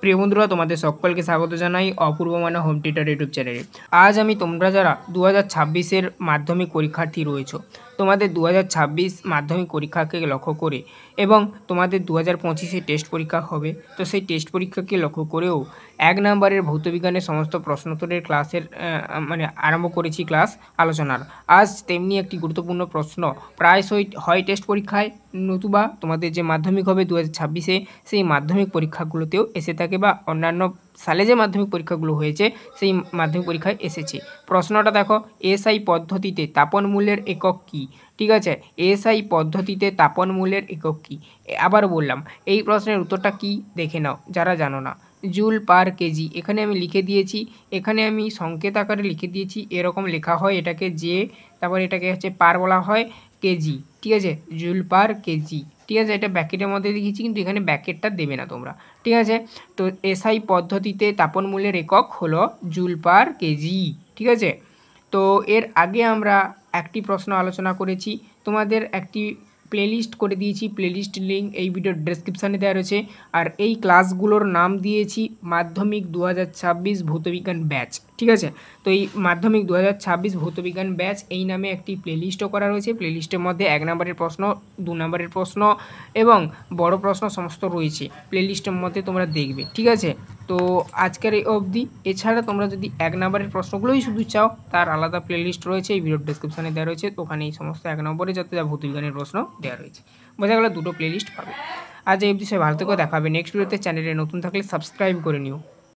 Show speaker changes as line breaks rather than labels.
প্রিয় বন্ধুরা, তোমাদের সকলকে স্বাগত জানাই অপূর্ব মানে হোম টিউটর ইউটিউব চ্যানেলে। আজ আমি তোমরা যারা 2026-এর মাধ্যমিক পরীক্ষার্থী রয়েছো, তোমাদের 2026 মাধ্যমিক পরীক্ষাকে লক্ষ্য করে এবং তোমাদের 2025-এ টেস্ট পরীক্ষা হবে, তো সেই টেস্ট পরীক্ষাকে লক্ষ্য করেও 1 নম্বরের ভৌতবিজ্ঞানের সমস্ত প্রশ্নোত্তরের ক্লাসের মানে আরম্ভ করেছি ক্লাস আলোচনার। আজ তেমনি একটি গুরুত্বপূর্ণ প্রশ্ন প্রায়শই হয় টেস্ট পরীক্ষায়, নতুবা তোমাদের যে মাধ্যমিক হবে 2026-এ সেই মাধ্যমিক পরীক্ষাগুলোতেও এসে থাকে বা অন্যান্য সালে যে মাধ্যমিক পরীক্ষাগুলো হয়েছে সেই মাধ্যমিক পরীক্ষায় এসেছে। প্রশ্নটা দেখো, এসআই পদ্ধতিতে তাপন মূল্যের একক কী? ঠিক আছে, এসআই পদ্ধতিতে তাপন মূল্যের একক কী? আবার বললাম, এই প্রশ্নের উত্তরটা কী দেখে নাও যারা জানো না। জুল পার কেজি, এখানে আমি লিখে দিয়েছি, এখানে আমি সংকেত আকারে লিখে দিয়েছি, এরকম লেখা হয় এটাকে যে, তারপর এটাকে হচ্ছে পার বলা হয়, কেজি, ঠিক আছে, জুল পার কেজি, ঠিক আছে। এটা ব্যাকেটের মধ্যে লিখেছি কিন্তু এখানে ব্যাকেটটা দেবে না তোমরা, ঠিক আছে। তো এসআই পদ্ধতিতে তাপন মূল্যের একক হলো জুল পার কেজি, ঠিক আছে। তো এর আগে আমরা একটি প্রশ্ন আলোচনা করেছি, তোমাদের একটি প্লেলিস্ট করে দিয়েছি, প্লেলিস্ট লিঙ্ক এই ভিডিওর ডেসক্রিপশানে দেওয়া রয়েছে। আর এই ক্লাসগুলোর নাম দিয়েছি মাধ্যমিক 2026 ভৌতবিজ্ঞান ব্যাচ, ঠিক আছে। তো এই মাধ্যমিক 2026 ভৌতবিজ্ঞান ব্যাচ এই নামে একটি প্লেলিস্টও করা রয়েছে। প্লেলিস্টের মধ্যে 1 নম্বরের প্রশ্ন, 2 নম্বরের প্রশ্ন এবং বড় প্রশ্ন সমস্ত রয়েছে প্লেলিস্টের মধ্যে, তোমরা দেখবে, ঠিক আছে। তো আজকের এই অবধি। এছাড়া তোমরা যদি 1 নম্বরের প্রশ্নগুলোই শুধু চাও, তার আলাদা প্লেলিস্ট রয়েছে, এই ভিডিওর ডেসক্রিপশানে দেওয়া রয়েছে, ওখানে এই সমস্ত 1 নম্বরে যত যা ভৌতবিজ্ঞানের প্রশ্ন দেওয়া রয়েছে। বোঝা গেল, দুটো প্লেলিস্ট পাবে। আজ এই অবধি, সবাই ভালো থেকো, দেখা হবে নেক্সট ভিডিওতে। চ্যানেলে নতুন থাকলে সাবস্ক্রাইব করে নিও।